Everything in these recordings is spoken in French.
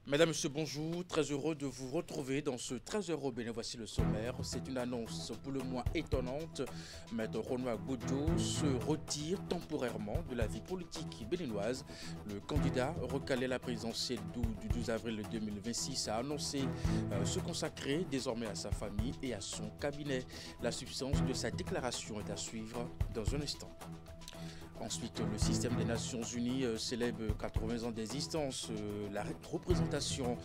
Mesdames, Messieurs, bonjour. Très heureux de vous retrouver dans ce 13h au Bénin. Voici le sommaire. C'est une annonce pour le moins étonnante. Maître Renoir Gbodjo se retire temporairement de la vie politique béninoise. Le candidat recalé à la présidentielle du 12 avril 2026 a annoncé se consacrer désormais à sa famille et à son cabinet. La substance de sa déclaration est à suivre dans un instant. Ensuite, le système des Nations Unies célèbre 80 ans d'existence. La représentation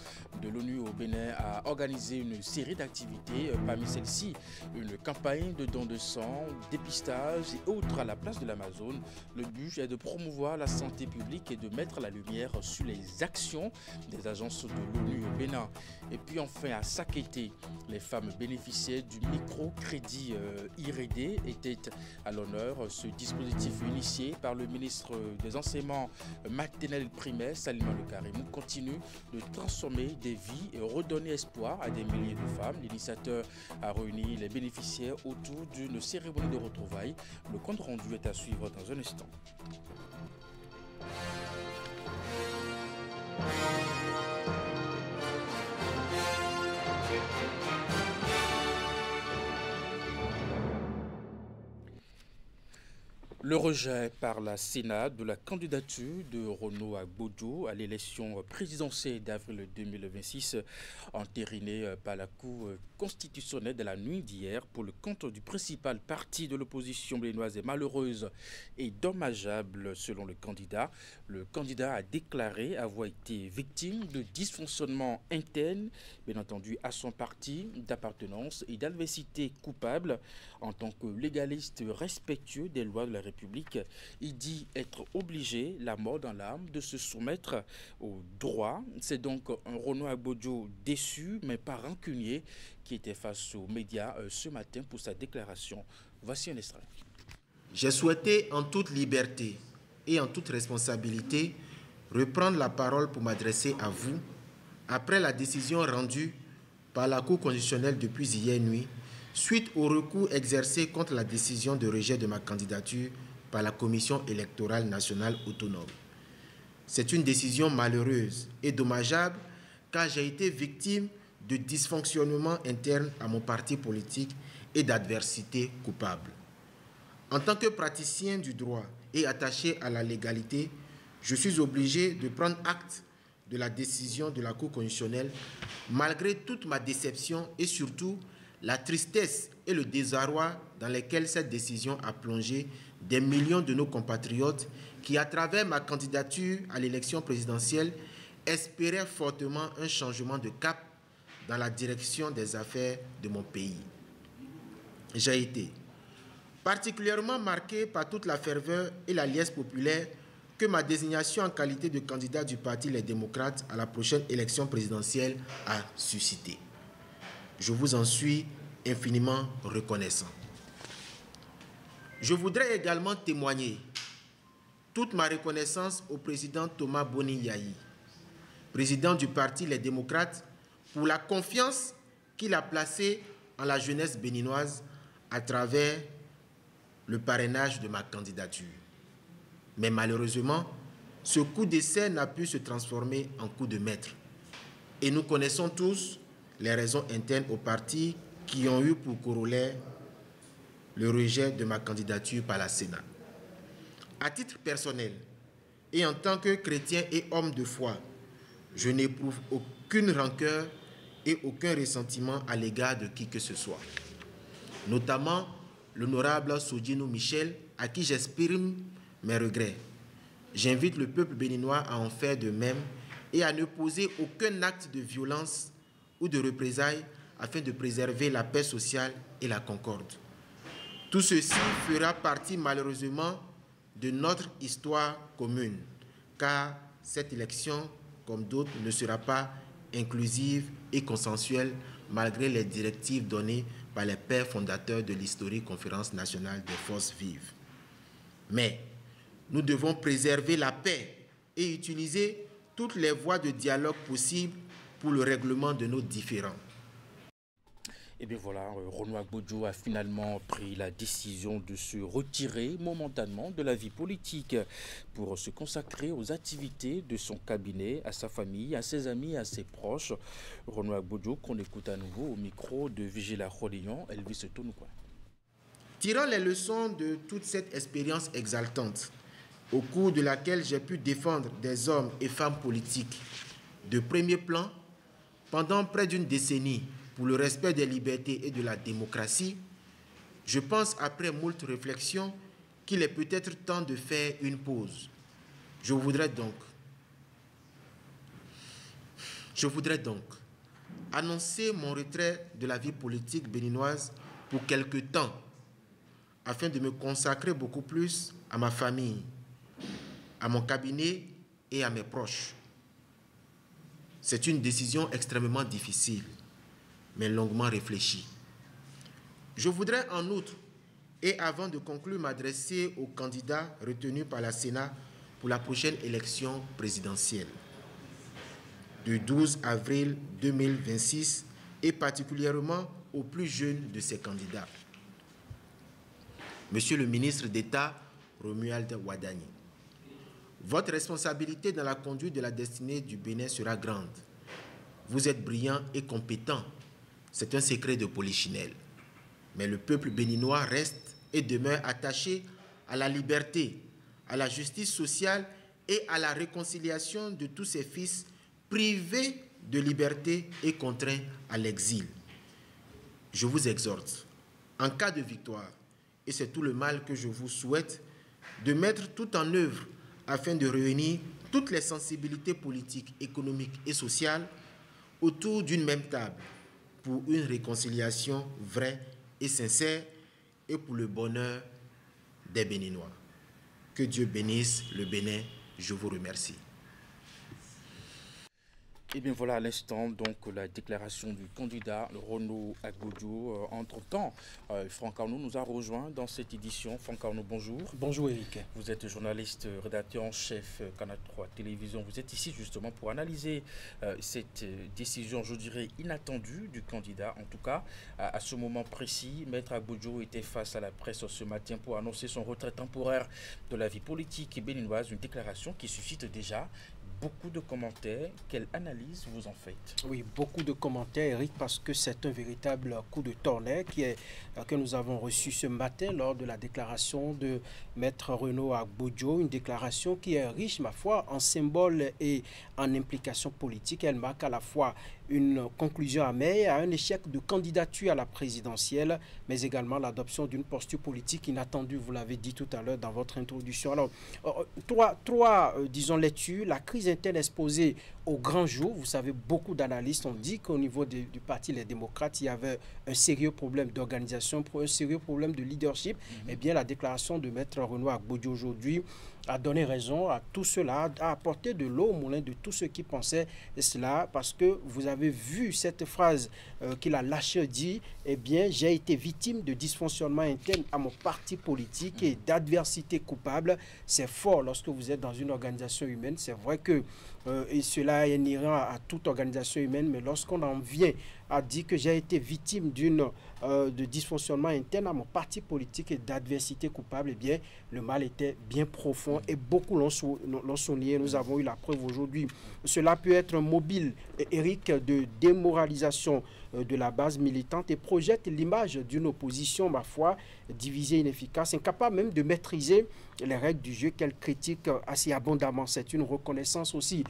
de l'ONU au Bénin a organisé une série d'activités. Parmi celles-ci, une campagne de dons de sang, dépistage et autres à la place de l'Amazone. Le but est de promouvoir la santé publique et de mettre la lumière sur les actions des agences de l'ONU au Bénin. Et puis enfin, à Sakété, les femmes bénéficiaires du microcrédit IRED étaient à l'honneur. Ce dispositif initié par le ministre des Enseignements maternels et primaires, Salima Le Karimou, continue de transformer des vies et redonner espoir à des milliers de femmes. L'initiateur a réuni les bénéficiaires autour d'une cérémonie de retrouvailles. Le compte rendu est à suivre dans un instant. Le rejet par la Sénat de la candidature de Renoir Gbodjo à l'élection présidentielle d'avril 2026, entérinée par la Cour constitutionnelle de la nuit d'hier pour le compte du principal parti de l'opposition béninoise est malheureuse et dommageable selon le candidat. Le candidat a déclaré avoir été victime de dysfonctionnements internes, bien entendu à son parti d'appartenance et d'adversité coupable en tant que légaliste respectueux des lois de la République. Il dit être obligé, la mort dans l'âme, de se soumettre au droit. C'est donc un Renoir Gbodjo déçu, mais pas rancunier, qui était face aux médias ce matin pour sa déclaration. Voici un extrait. J'ai souhaité en toute liberté et en toute responsabilité reprendre la parole pour m'adresser à vous après la décision rendue par la Cour constitutionnelle depuis hier nuit suite au recours exercé contre la décision de rejet de ma candidature par la Commission électorale nationale autonome. C'est une décision malheureuse et dommageable car j'ai été victime de dysfonctionnements internes à mon parti politique et d'adversité coupable. En tant que praticien du droit et attaché à la légalité, je suis obligé de prendre acte de la décision de la Cour constitutionnelle malgré toute ma déception et surtout la tristesse et le désarroi dans lesquels cette décision a plongé des millions de nos compatriotes qui, à travers ma candidature à l'élection présidentielle, espéraient fortement un changement de cap dans la direction des affaires de mon pays. J'ai été particulièrement marqué par toute la ferveur et la liesse populaire que ma désignation en qualité de candidat du Parti Les Démocrates à la prochaine élection présidentielle a suscité. Je vous en suis infiniment reconnaissant. Je voudrais également témoigner toute ma reconnaissance au président Thomas Boni Yayi, président du Parti Les Démocrates, pour la confiance qu'il a placée en la jeunesse béninoise à travers le parrainage de ma candidature. Mais malheureusement, ce coup d'essai n'a pu se transformer en coup de maître. Et nous connaissons tous les raisons internes au parti qui ont eu pour corollaire le rejet de ma candidature par la Sénat. À titre personnel et en tant que chrétien et homme de foi, je n'éprouve aucune rancœur et aucun ressentiment à l'égard de qui que ce soit. Notamment l'honorable Sodino Michel, à qui j'exprime mes regrets. J'invite le peuple béninois à en faire de même et à ne poser aucun acte de violence ou de représailles afin de préserver la paix sociale et la concorde. Tout ceci fera partie malheureusement de notre histoire commune, car cette élection, comme d'autres, ne sera pas inclusive et consensuelle malgré les directives données par les pères fondateurs de l'historique Conférence nationale des forces vives. Mais nous devons préserver la paix et utiliser toutes les voies de dialogue possibles pour le règlement de nos différends. Et bien voilà, Renaud Gbodjo a finalement pris la décision de se retirer momentanément de la vie politique pour se consacrer aux activités de son cabinet, à sa famille, à ses amis, à ses proches. Renaud Gbodjo qu'on écoute à nouveau au micro de Vigila Kholion, Elvis Tonoukoua. Tirant les leçons de toute cette expérience exaltante, au cours de laquelle j'ai pu défendre des hommes et femmes politiques de premier plan pendant près d'une décennie pour le respect des libertés et de la démocratie, je pense après moult réflexions qu'il est peut-être temps de faire une pause. Je voudrais donc annoncer mon retrait de la vie politique béninoise pour quelque temps afin de me consacrer beaucoup plus à ma famille, à mon cabinet et à mes proches. C'est une décision extrêmement difficile, mais longuement réfléchie. Je voudrais en outre, et avant de conclure, m'adresser aux candidats retenus par la Sénat pour la prochaine élection présidentielle du 12 avril 2026 et particulièrement aux plus jeunes de ces candidats. Monsieur le ministre d'État, Romuald Wadani, votre responsabilité dans la conduite de la destinée du Bénin sera grande. Vous êtes brillant et compétent. C'est un secret de polichinelle. Mais le peuple béninois reste et demeure attaché à la liberté, à la justice sociale et à la réconciliation de tous ses fils privés de liberté et contraints à l'exil. Je vous exhorte, en cas de victoire, et c'est tout le mal que je vous souhaite, de mettre tout en œuvre afin de réunir toutes les sensibilités politiques, économiques et sociales autour d'une même table pour une réconciliation vraie et sincère et pour le bonheur des Béninois. Que Dieu bénisse le Bénin. Je vous remercie. Et bien voilà à l'instant donc la déclaration du candidat Renaud Gbodjo. Entre-temps, Franck Arnaud nous a rejoint dans cette édition. Franck Arnaud, bonjour. Bonjour Eric. Vous êtes journaliste, rédacteur en chef Canal 3 Télévision. Vous êtes ici justement pour analyser cette décision, je dirais, inattendue du candidat. En tout cas, à ce moment précis, Maître Gbodjo était face à la presse ce matin pour annoncer son retrait temporaire de la vie politique béninoise. Une déclaration qui suscite déjà beaucoup de commentaires. Quelle analyse vous en faites? Oui, beaucoup de commentaires, Eric, parce que c'est un véritable coup de tonnerre que nous avons reçu ce matin lors de la déclaration de Maître Renaud Gbodjo, une déclaration qui est riche, ma foi, en symboles et en implications politiques. Elle marque à la fois une conclusion amère à un échec de candidature à la présidentielle, mais également l'adoption d'une posture politique inattendue, vous l'avez dit tout à l'heure dans votre introduction. Alors, disons, lectures. La crise interne exposée au grand jour. Vous savez, beaucoup d'analystes ont dit qu'au niveau du parti Les Démocrates, il y avait un sérieux problème d'organisation, un sérieux problème de leadership. Eh bien, la déclaration de Maître Renaud Gbodjo aujourd'hui a donné raison à tout cela, a apporté de l'eau au moulin de tous ceux qui pensaient cela, parce que vous avez vu cette phrase qu'il a lâchée, dit, eh bien, j'ai été victime de dysfonctionnement interne à mon parti politique et d'adversité coupable. C'est fort lorsque vous êtes dans une organisation humaine. C'est vrai que et cela est inhérent à toute organisation humaine, mais lorsqu'on en vient à dire que j'ai été victime de dysfonctionnement interne à mon parti politique et d'adversité coupable, eh bien, le mal était bien profond et beaucoup l'ont souligné. Nous avons eu la preuve aujourd'hui. Cela peut être un mobile, Eric, de démoralisation de la base militante et projette l'image d'une opposition, ma foi, divisée, inefficace, incapable même de maîtriser les règles du jeu qu'elle critique assez abondamment. C'est une reconnaissance aussi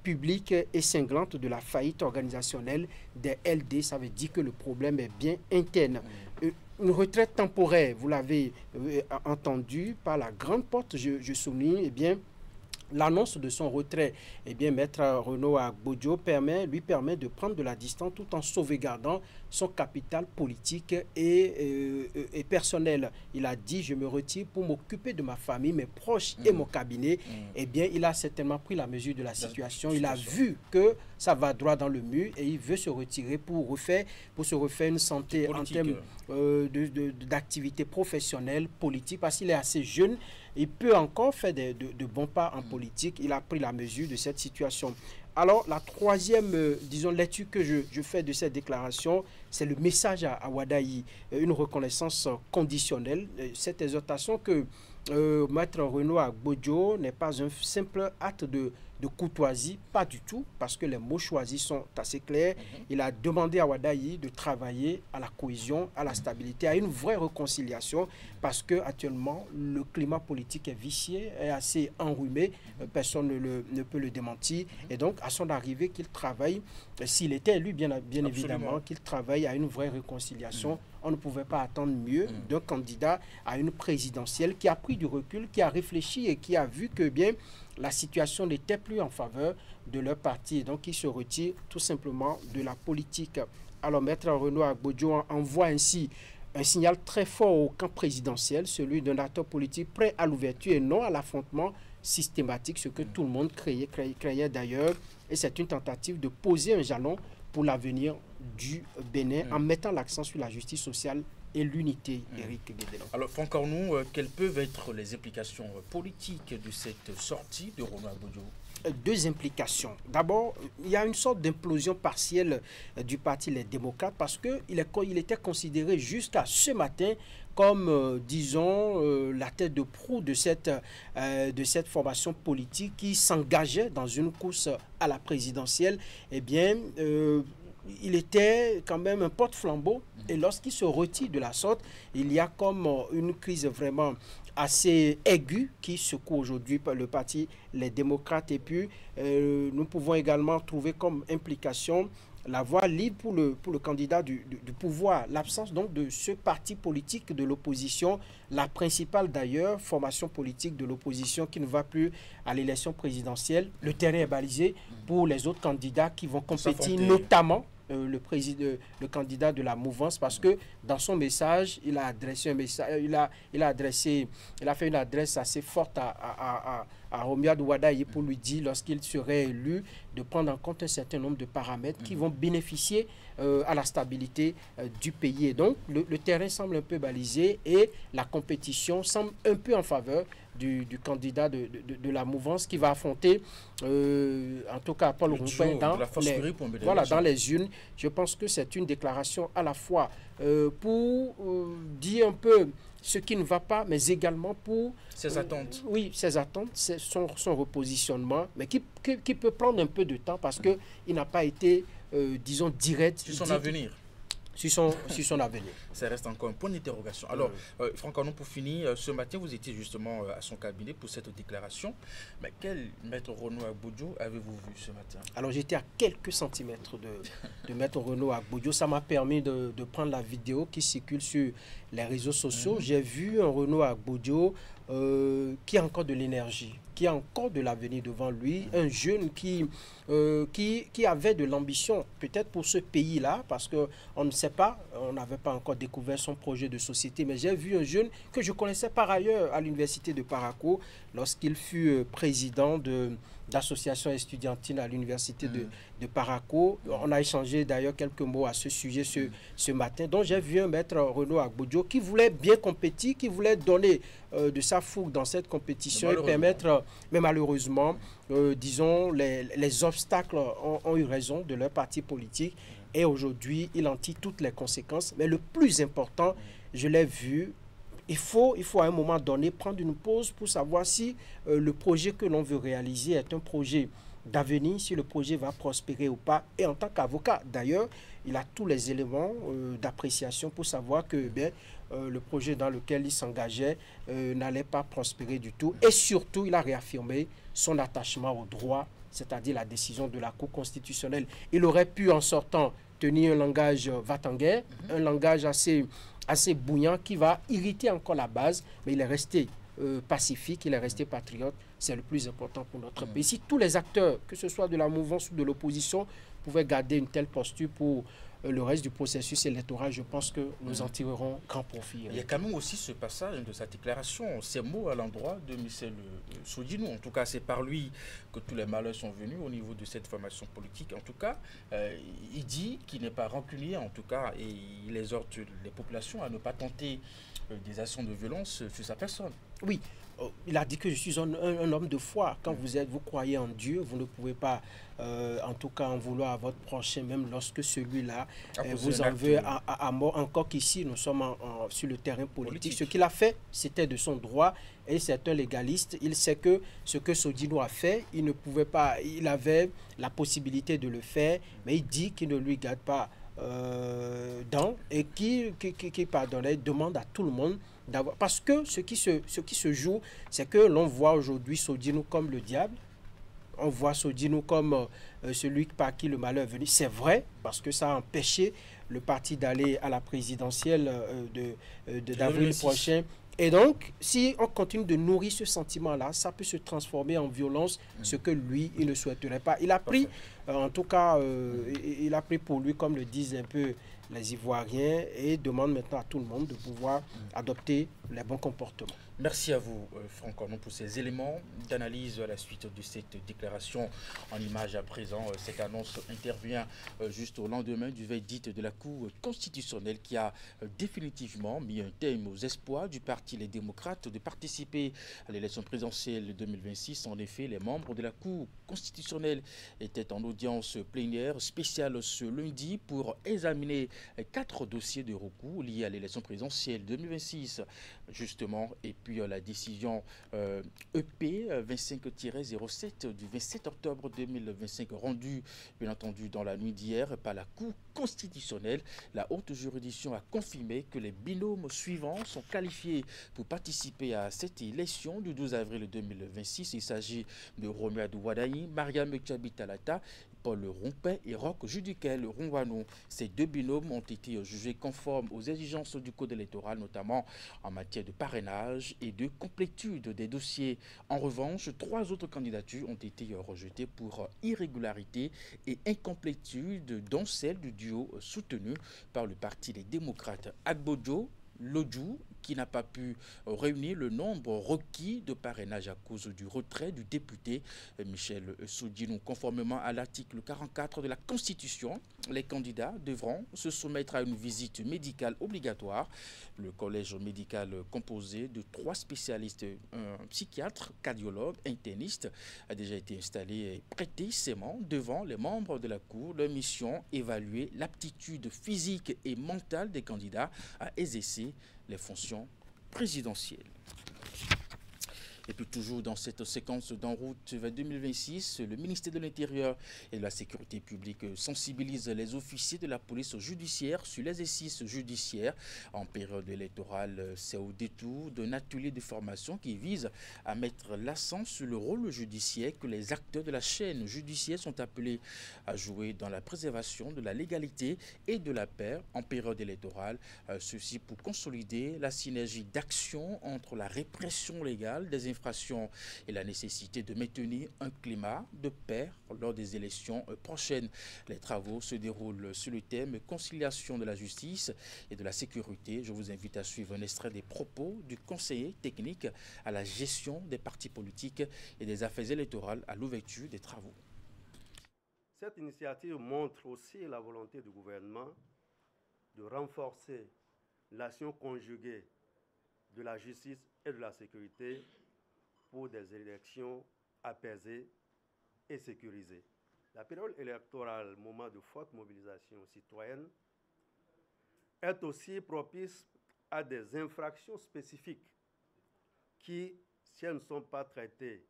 publique et cinglante de la faillite organisationnelle des LD. Ça veut dire que le problème est bien interne. Une retraite temporaire, vous l'avez entendu, par la grande porte, je souligne, eh bien, l'annonce de son retrait, eh bien, Maître Renaud Gbodjo lui permet de prendre de la distance tout en sauvegardant son capital politique et personnel. Il a dit, je me retire pour m'occuper de ma famille, mes proches et mon cabinet. Eh bien, il a certainement pris la mesure de la situation. Il a vu que ça va droit dans le mur et il veut se retirer pour se refaire une santé en termes d'activité professionnelle, politique, parce qu'il est assez jeune. il peut encore faire de bons pas en politique. Il a pris la mesure de cette situation. Alors, la troisième, disons, lecture que je fais de cette déclaration, c'est le message à Wadayi, une reconnaissance conditionnelle. Cette exhortation que Maître Renaud Agbodjo n'est pas un simple acte de courtoisie, pas du tout, parce que les mots choisis sont assez clairs. Il a demandé à Wadayi de travailler à la cohésion, à la stabilité, à une vraie réconciliation, parce que actuellement le climat politique est vicié, est assez enrhumé, personne ne peut le démentir, et donc à son arrivée qu'il travaille, s'il était élu bien évidemment, qu'il travaille à une vraie réconciliation. On ne pouvait pas attendre mieux d'un candidat à une présidentielle qui a pris du recul, qui a réfléchi et qui a vu que bien la situation n'était plus en faveur de leur parti. Et donc, il se retire tout simplement de la politique. Alors, Maître Renaud Agbodjo envoie ainsi un signal très fort au camp présidentiel, celui d'un acteur politique prêt à l'ouverture et non à l'affrontement systématique, ce que tout le monde craignait d'ailleurs. Et c'est une tentative de poser un jalon pour l'avenir du Bénin en mettant l'accent sur la justice sociale et l'unité, Éric Guédelon. Alors, Franck Arnoux, quelles peuvent être les implications politiques de cette sortie de Renaud Agbodjo? Deux implications. D'abord, il y a une sorte d'implosion partielle du parti Les Démocrates parce qu'il était considéré jusqu'à ce matin comme, disons, la tête de proue de cette formation politique qui s'engageait dans une course à la présidentielle. Eh bien, il était quand même un porte-flambeau et lorsqu'il se retire de la sorte, il y a comme une crise vraiment assez aiguë qui secoue aujourd'hui le parti Les Démocrates. Et puis, nous pouvons également trouver comme implication la voie libre pour le candidat du pouvoir, l'absence donc de ce parti politique de l'opposition, la principale d'ailleurs formation politique de l'opposition qui ne va plus à l'élection présidentielle. Le terrain est balisé pour les autres candidats qui vont compétir, notamment le candidat de la mouvance, parce que dans son message, il a adressé un message, il a fait une adresse assez forte à Romuald Wadayi pour lui dire, lorsqu'il serait élu, de prendre en compte un certain nombre de paramètres qui vont bénéficier à la stabilité du pays. Et donc, le terrain semble un peu balisé et la compétition semble un peu en faveur du candidat de la mouvance qui va affronter, en tout cas Paul Roupen, dans les urnes. Je pense que c'est une déclaration à la fois pour dire un peu ce qui ne va pas, mais également pour... Ses attentes. Oui, ses attentes, son repositionnement, mais qui peut prendre un peu de temps parce qu'il n'a pas été, disons, direct. Sur son avenir. Sur son avenir. Ça reste encore un point d'interrogation. Alors, Franck Arnoux, pour finir, ce matin, vous étiez justement à son cabinet pour cette déclaration. Mais quel Maître Renaud Agbodjo avez-vous vu ce matin? Alors, j'étais à quelques centimètres de Maître Renaud Agbodjo. Ça m'a permis de prendre la vidéo qui circule sur les réseaux sociaux. J'ai vu un Renaud Agbodjo qui a encore de l'énergie, qui a encore de l'avenir devant lui, un jeune qui avait de l'ambition, peut-être pour ce pays-là, parce qu'on ne sait pas, on n'avait pas encore découvert son projet de société, mais j'ai vu un jeune que je connaissais par ailleurs à l'université de Parakou, lorsqu'il fut président d'association estudiantine à l'université de Parakou. On a échangé d'ailleurs quelques mots à ce sujet ce matin. Donc j'ai vu un Maître Renaud Agbodjo qui voulait bien compétir, qui voulait donner de sa fougue dans cette compétition et permettre, mais malheureusement, disons, les obstacles ont eu raison de leur parti politique et aujourd'hui, il en tire toutes les conséquences. Mais le plus important, je l'ai vu, il faut à un moment donné prendre une pause pour savoir si le projet que l'on veut réaliser est un projet d'avenir, si le projet va prospérer ou pas. Et en tant qu'avocat, d'ailleurs, il a tous les éléments d'appréciation pour savoir que le projet dans lequel il s'engageait n'allait pas prospérer du tout. Et surtout, il a réaffirmé son attachement au droit, c'est-à-dire la décision de la Cour constitutionnelle. Il aurait pu, en sortant, tenir un langage va-t-en-guerre, un langage assez bouillant qui va irriter encore la base, mais il est resté pacifique, il est resté patriote. C'est le plus important pour notre pays. Si tous les acteurs, que ce soit de la mouvance ou de l'opposition, pouvaient garder une telle posture pour le reste du processus électoral, je pense que nous en tirerons grand profit. Il y a quand même aussi ce passage de sa déclaration, ces mots à l'endroit de Michel Sodinou. En tout cas, c'est par lui que tous les malheurs sont venus au niveau de cette formation politique. En tout cas, il dit qu'il n'est pas rancunier, en tout cas, et il exhorte les populations à ne pas tenter des actions de violence sur sa personne. Oui, il a dit que je suis un homme de foi. Quand vous croyez en Dieu, vous ne pouvez pas, en tout cas, en vouloir à votre prochain, même lorsque celui-là vous en veut à mort. Encore qu'ici, nous sommes sur le terrain politique. Ce qu'il a fait, c'était de son droit, et c'est un légaliste. Il sait que ce que Sodino a fait, il ne pouvait pas, il avait la possibilité de le faire, mais il dit qu'il ne lui garde pas et qui pardonnait, demande à tout le monde d'avoir, parce que ce qui se joue, c'est que l'on voit aujourd'hui Sodino comme le diable, on voit Sodino comme celui par qui le malheur est venu. C'est vrai, parce que ça a empêché le parti d'aller à la présidentielle d'avril prochain. Et donc, si on continue de nourrir ce sentiment-là, ça peut se transformer en violence, ce que lui, il ne souhaiterait pas. Il a pris, en tout cas, il a pris pour lui, comme le disent un peu les Ivoiriens, et demande maintenant à tout le monde de pouvoir adopter les bons comportements. Merci à vous, Franck Ornon, pour ces éléments d'analyse à la suite de cette déclaration en images à présent. Cette annonce intervient juste au lendemain du verdict de la Cour constitutionnelle qui a définitivement mis un terme aux espoirs du Parti Les Démocrates de participer à l'élection présidentielle 2026. En effet, les membres de la Cour constitutionnelle étaient en audience plénière spéciale ce lundi pour examiner 4 dossiers de recours liés à l'élection présidentielle 2026, justement, et puis la décision EP 25-07 du 27 octobre 2025 rendue, bien entendu, dans la nuit d'hier par la Cour constitutionnelle. La haute juridiction a confirmé que les binômes suivants sont qualifiés pour participer à cette élection du 12 avril 2026. Il s'agit de Romuald Wadayi, Mariam Tchabitalata, Paul Rompet et Roch Judikel Ronwano. Ces 2 binômes ont été jugés conformes aux exigences du code électoral, notamment en matière de parrainage et de complétude des dossiers. En revanche, 3 autres candidatures ont été rejetées pour irrégularité et incomplétude, dont celle du duo soutenu par le Parti des démocrates Agbodjo Lodjou, qui n'a pas pu réunir le nombre requis de parrainage à cause du retrait du député Michel Sodino. Conformément à l'article 44 de la Constitution, les candidats devront se soumettre à une visite médicale obligatoire. Le collège médical composé de 3 spécialistes, un psychiatre, cardiologue, interniste, a déjà été installé et prêté serment devant les membres de la Cour. Leur mission, évaluer l'aptitude physique et mentale des candidats à exercer les fonctions présidentielles. Et puis toujours dans cette séquence d'en route vers 2026, le ministère de l'Intérieur et de la Sécurité publique sensibilise les officiers de la police judiciaire sur l'exercice judiciaire en période électorale. C'est au détour d'un atelier de formation qui vise à mettre l'accent sur le rôle judiciaire que les acteurs de la chaîne judiciaire sont appelés à jouer dans la préservation de la légalité et de la paix en période électorale. Ceci pour consolider la synergie d'action entre la répression légale des infractions et la nécessité de maintenir un climat de paix lors des élections prochaines. Les travaux se déroulent sur le thème conciliation de la justice et de la sécurité. Je vous invite à suivre un extrait des propos du conseiller technique à la gestion des partis politiques et des affaires électorales à l'ouverture des travaux. Cette initiative montre aussi la volonté du gouvernement de renforcer l'action conjuguée de la justice et de la sécurité pour des élections apaisées et sécurisées. La période électorale, moment de forte mobilisation citoyenne, est aussi propice à des infractions spécifiques qui, si elles ne sont pas traitées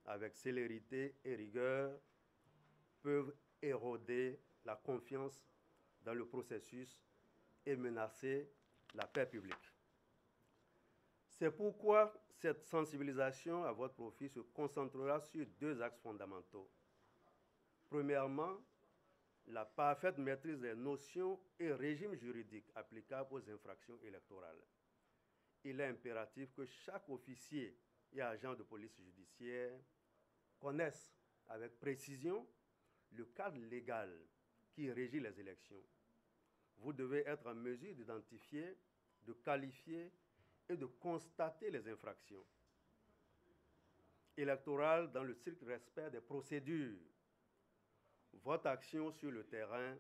avec célérité et rigueur, peuvent éroder la confiance dans le processus et menacer la paix publique. C'est pourquoi cette sensibilisation à votre profit se concentrera sur 2 axes fondamentaux. Premièrement, la parfaite maîtrise des notions et régimes juridiques applicables aux infractions électorales. Il est impératif que chaque officier et agent de police judiciaire connaisse avec précision le cadre légal qui régit les élections. Vous devez être en mesure d'identifier, de qualifier et de constater les infractions électorales dans le strict respect des procédures. Votre action sur le terrain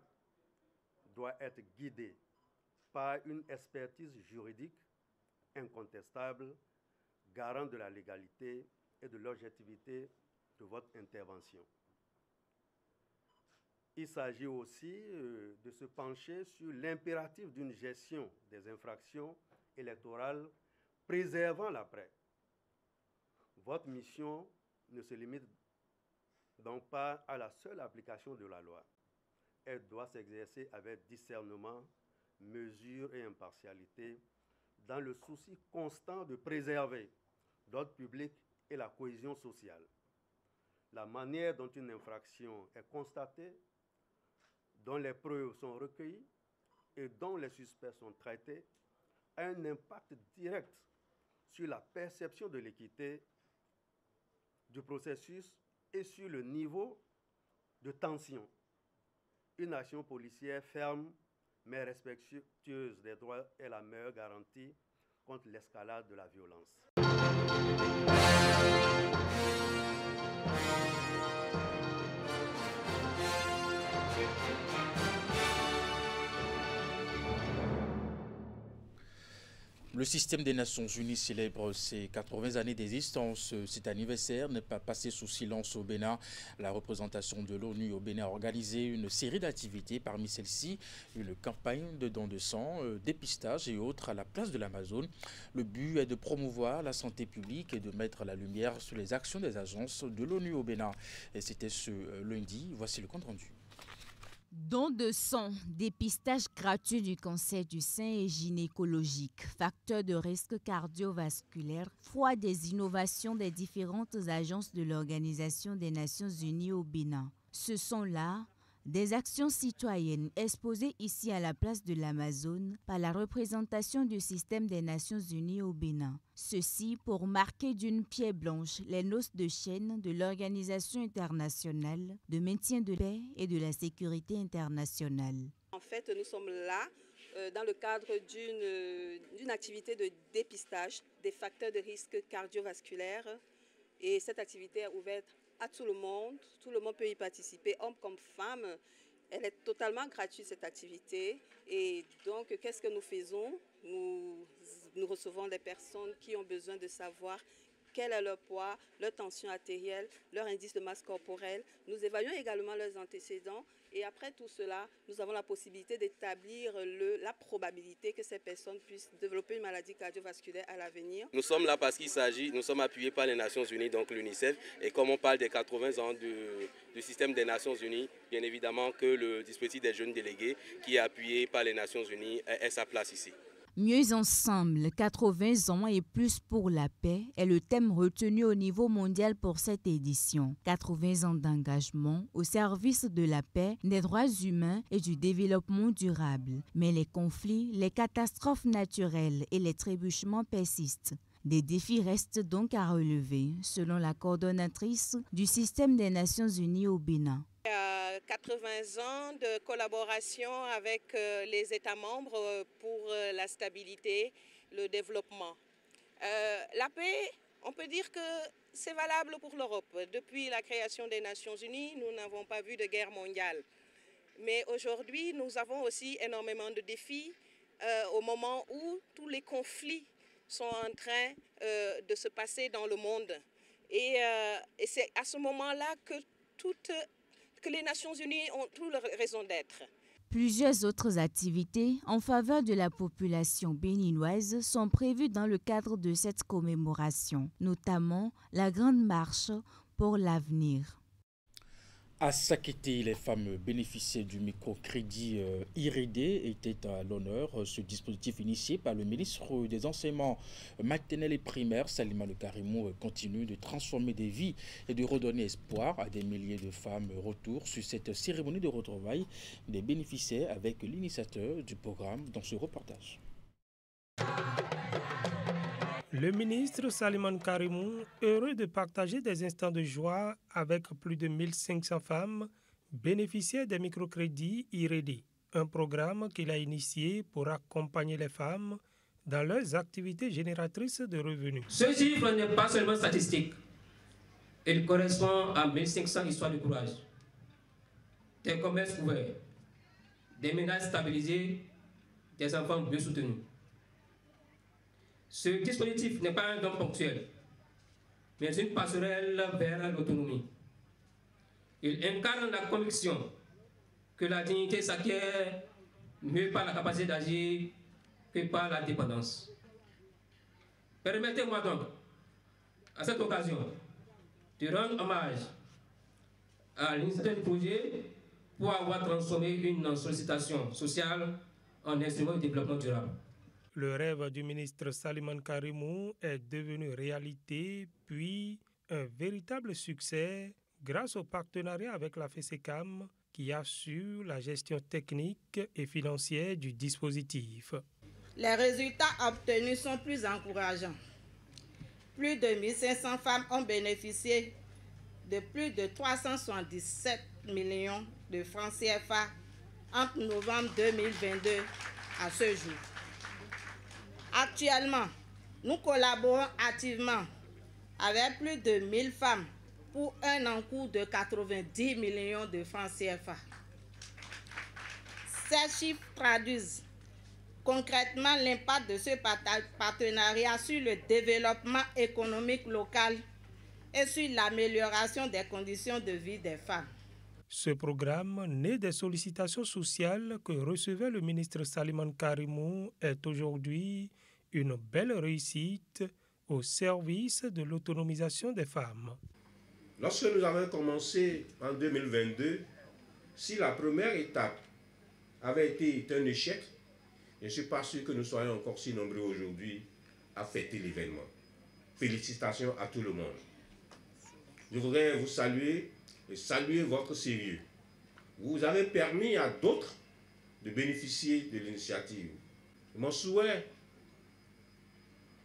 doit être guidée par une expertise juridique incontestable, garant de la légalité et de l'objectivité de votre intervention. Il s'agit aussi de se pencher sur l'impératif d'une gestion des infractions électorales préservant l'après. Votre mission ne se limite donc pas à la seule application de la loi. Elle doit s'exercer avec discernement, mesure et impartialité, dans le souci constant de préserver l'ordre public et la cohésion sociale. La manière dont une infraction est constatée, dont les preuves sont recueillies et dont les suspects sont traités a un impact direct sur la perception de l'équité du processus et sur le niveau de tension. Une action policière ferme mais respectueuse des droits est la meilleure garantie contre l'escalade de la violence. Le système des Nations Unies célèbre ses 80 années d'existence. Cet anniversaire n'est pas passé sous silence au Bénin. La représentation de l'ONU au Bénin a organisé une série d'activités. Parmi celles-ci, une campagne de dons de sang, dépistage et autres à la place de l'Amazone. Le but est de promouvoir la santé publique et de mettre la lumière sur les actions des agences de l'ONU au Bénin. Et c'était ce lundi. Voici le compte rendu. Don de sang, dépistage gratuit du cancer du sein et gynécologique, facteur de risque cardiovasculaire, foi des innovations des différentes agences de l'Organisation des Nations Unies au Bénin. Ce sont là des actions citoyennes exposées ici à la place de l'Amazone par la représentation du système des Nations Unies au Bénin. Ceci pour marquer d'une pierre blanche les noces de chêne de l'Organisation internationale de maintien de paix et de la sécurité internationale. En fait, nous sommes là dans le cadre d'une activité de dépistage des facteurs de risque cardiovasculaire. Et cette activité est ouverte à tout le monde peut y participer, hommes comme femmes. Elle est totalement gratuite cette activité. Et donc, qu'est-ce que nous faisons? Nous recevons des personnes qui ont besoin de savoir quel est leur poids, leur tension artérielle, leur indice de masse corporelle. Nous évaluons également leurs antécédents. Et après tout cela, nous avons la possibilité d'établir la probabilité que ces personnes puissent développer une maladie cardiovasculaire à l'avenir. Nous sommes là parce nous sommes appuyés par les Nations Unies, donc l'UNICEF. Et comme on parle des 80 ans du système des Nations Unies, bien évidemment que le dispositif des jeunes délégués, qui est appuyé par les Nations Unies, ait sa place ici. Mieux ensemble, 80 ans et plus pour la paix est le thème retenu au niveau mondial pour cette édition. 80 ans d'engagement au service de la paix, des droits humains et du développement durable. Mais les conflits, les catastrophes naturelles et les trébuchements persistent. Des défis restent donc à relever, selon la coordonnatrice du système des Nations Unies au Bénin. 80 ans de collaboration avec les États membres pour la stabilité, le développement. La paix, on peut dire que c'est valable pour l'Europe. Depuis la création des Nations Unies, nous n'avons pas vu de guerre mondiale. Mais aujourd'hui, nous avons aussi énormément de défis au moment où tous les conflits sont en train de se passer dans le monde. Et c'est à ce moment-là que les Nations Unies ont toute leur raison d'être. Plusieurs autres activités en faveur de la population béninoise sont prévues dans le cadre de cette commémoration, notamment la Grande Marche pour l'avenir. À Sakété, les femmes bénéficiaires du microcrédit IRED étaient à l'honneur. Ce dispositif initié par le ministre des Enseignements maternels et primaires, Salimane Karimou, continue de transformer des vies et de redonner espoir à des milliers de femmes. Retour sur cette cérémonie de retrouvailles des bénéficiaires avec l'initiateur du programme dans ce reportage. Le ministre Salimane Karimou, heureux de partager des instants de joie avec plus de 1500 femmes bénéficiaires des microcrédits IRED, un programme qu'il a initié pour accompagner les femmes dans leurs activités génératrices de revenus. Ce chiffre n'est pas seulement statistique, il correspond à 1500 histoires de courage, des commerces ouverts, des ménages stabilisés, des enfants bien soutenus. Ce dispositif n'est pas un don ponctuel, mais une passerelle vers l'autonomie. Il incarne la conviction que la dignité s'acquiert mieux par la capacité d'agir que par la dépendance. Permettez-moi donc, à cette occasion, de rendre hommage à l'initiateur du projet pour avoir transformé une sollicitation sociale en instrument de développement durable. Le rêve du ministre Salimane Karimou est devenu réalité, puis un véritable succès grâce au partenariat avec la FESECAM qui assure la gestion technique et financière du dispositif. Les résultats obtenus sont plus encourageants. Plus de 1500 femmes ont bénéficié de plus de 377 millions de francs CFA entre novembre 2022 à ce jour. Actuellement, nous collaborons activement avec plus de 1000 femmes pour un encours de 90 millions de francs CFA. Ces chiffres traduisent concrètement l'impact de ce partenariat sur le développement économique local et sur l'amélioration des conditions de vie des femmes. Ce programme, né des sollicitations sociales que recevait le ministre Salimane Karimou, est aujourd'hui une belle réussite au service de l'autonomisation des femmes. Lorsque nous avons commencé en 2022, si la première étape avait été un échec, je ne suis pas sûr que nous soyons encore si nombreux aujourd'hui à fêter l'événement. Félicitations à tout le monde. Je voudrais vous saluer et saluer votre sérieux. Vous avez permis à d'autres de bénéficier de l'initiative. Mon souhait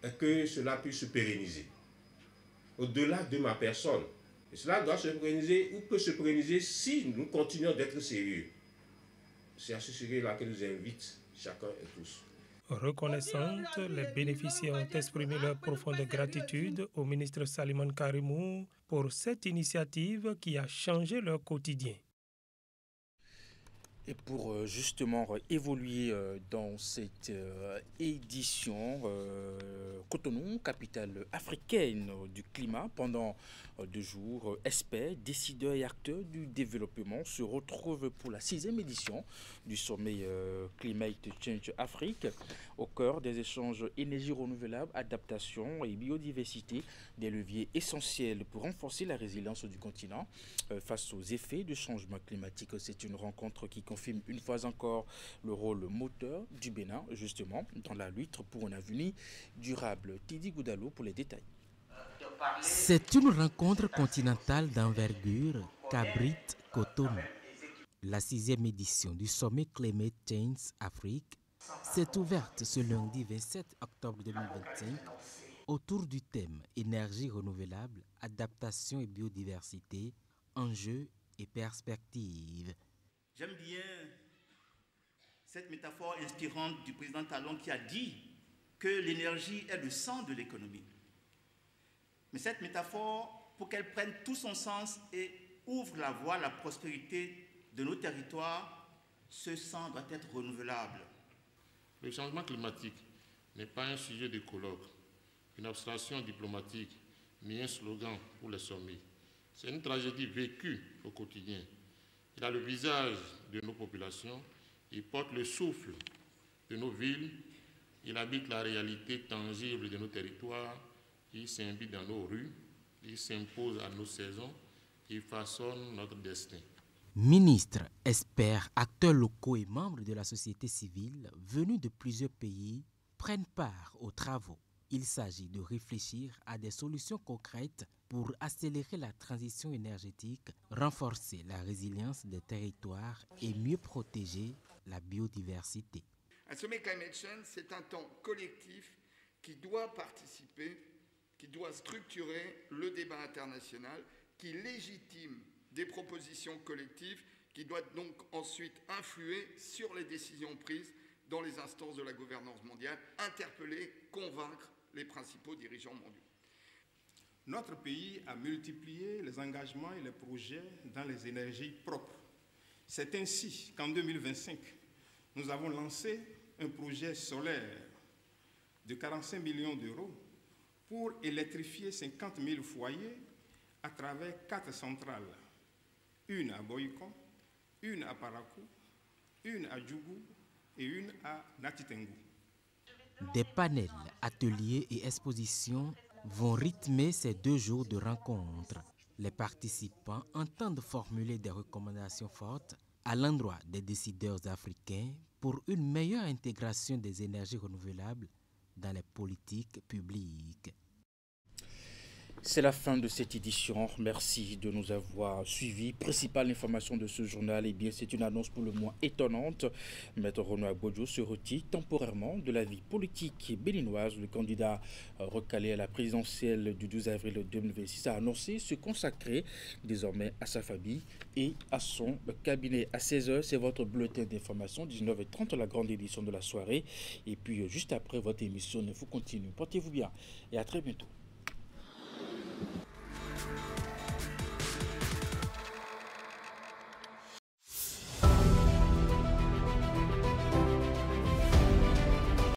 est que cela puisse se pérenniser. Au-delà de ma personne. Et cela doit se pérenniser ou peut se pérenniser si nous continuons d'être sérieux. C'est à ce sujet-là que nous invite chacun et tous. Reconnaissantes, les bénéficiaires ont exprimé leur profonde gratitude au ministre Salimane Karimou pour cette initiative qui a changé leur quotidien. Et pour justement évoluer dans cette édition, Cotonou, capitale africaine du climat, pendant 2 jours, experts, décideurs et acteurs du développement se retrouvent pour la 6e édition du sommet Climate Change Afrique, au cœur des échanges énergie renouvelable, adaptation et biodiversité, des leviers essentiels pour renforcer la résilience du continent face aux effets du changement climatique. C'est une rencontre qui confirme une fois encore le rôle moteur du Bénin, justement, dans la lutte pour un avenir durable. Tidi Goudalo pour les détails. C'est une rencontre continentale d'envergure qu'abrite Cotonou. La 6e édition du sommet Climate Change Afrique s'est ouverte ce lundi 27 octobre 2025 autour du thème énergie renouvelable, adaptation et biodiversité, enjeux et perspectives. J'aime bien cette métaphore inspirante du président Talon qui a dit que l'énergie est le sang de l'économie. Mais cette métaphore, pour qu'elle prenne tout son sens et ouvre la voie à la prospérité de nos territoires, ce sang doit être renouvelable. Le changement climatique n'est pas un sujet de colloque, une abstraction diplomatique, ni un slogan pour les sommets. C'est une tragédie vécue au quotidien. Il a le visage de nos populations, il porte le souffle de nos villes, il habite la réalité tangible de nos territoires, il s'imbibe dans nos rues, il s'impose à nos saisons, il façonne notre destin. Ministres, experts, acteurs locaux et membres de la société civile venus de plusieurs pays prennent part aux travaux. Il s'agit de réfléchir à des solutions concrètes pour accélérer la transition énergétique, renforcer la résilience des territoires et mieux protéger la biodiversité. Un sommet Climate Change, c'est un temps collectif qui doit participer, qui doit structurer le débat international, qui légitime des propositions collectives, qui doit donc ensuite influer sur les décisions prises dans les instances de la gouvernance mondiale, interpeller, convaincre les principaux dirigeants mondiaux. Notre pays a multiplié les engagements et les projets dans les énergies propres. C'est ainsi qu'en 2025, nous avons lancé un projet solaire de 45 millions d'euros pour électrifier 50 000 foyers à travers 4 centrales, une à Boyko, une à Parakou, une à Djougou et une à Natitengu. Des panels, ateliers et expositions vont rythmer ces 2 jours de rencontres. Les participants entendent formuler des recommandations fortes à l'endroit des décideurs africains pour une meilleure intégration des énergies renouvelables dans les politiques publiques. C'est la fin de cette édition. Merci de nous avoir suivis. Principale information de ce journal, eh bien, c'est une annonce pour le moins étonnante. Maître Renoir Gbodjo se retire temporairement de la vie politique béninoise. Le candidat recalé à la présidentielle du 12 avril 2026 a annoncé se consacrer désormais à sa famille et à son cabinet. À 16h, c'est votre bulletin d'information. 19h30, la grande édition de la soirée. Et puis, juste après, votre émission Info continue. Portez-vous bien et à très bientôt.